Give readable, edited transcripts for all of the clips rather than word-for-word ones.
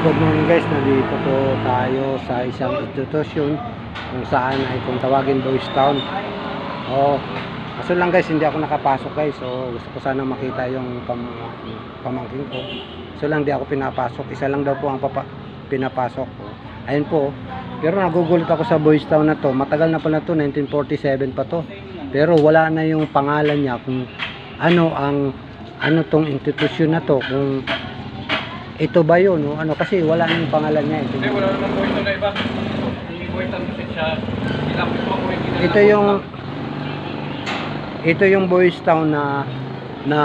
Good morning guys, nandito po tayo sa isang institusyon kung saan ay kung tawagin Boys Town. Kaso lang guys, hindi ako nakapasok guys. So gusto ko sana makita yung pamangkin ko. So lang di ako pinapasok. Isa lang daw po ang pinapasok. Ayun po. Pero nagugulat ako sa Boys Town na to. Matagal na pala to, 1947 pa to. Pero wala na yung pangalan niya kung ano tong institusyon na to, kung ito ba yun, no? Kasi wala nang pangalan niya. Hindi, wala namang Boys Town na iba. Hindi Boys Town kasi siya. Ito yung Boys Town na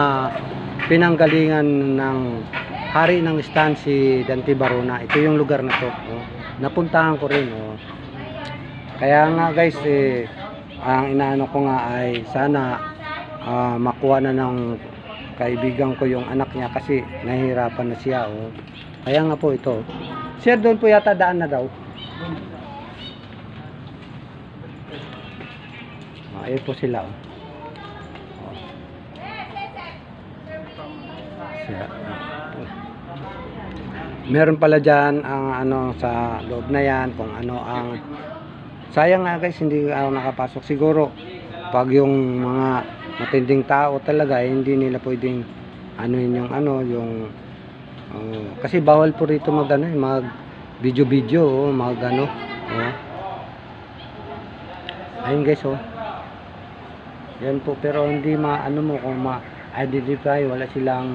pinanggalingan ng hari ng stan si Dante Barona. Ito yung lugar na to. Napuntahan ko rin. Kaya nga guys, ang inaano ko nga ay sana makuha na ng kaibigan ko yung anak niya kasi nahihirapan na siya. Kaya nga po ito. Sir, doon po yata daan na daw. Ayun po sila. Meron pala dyan ang sa loob na yan, kung ano ang sayang nga guys, hindi ako nakapasok. Siguro pag yung mga matinding tao talaga, hindi nila pwedeng kasi bawal po rito mag video ayun guys. Yan po, pero hindi kung ma-identify, wala silang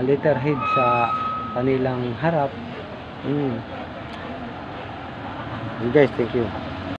letterhead sa kanilang harap. Guys, thank you.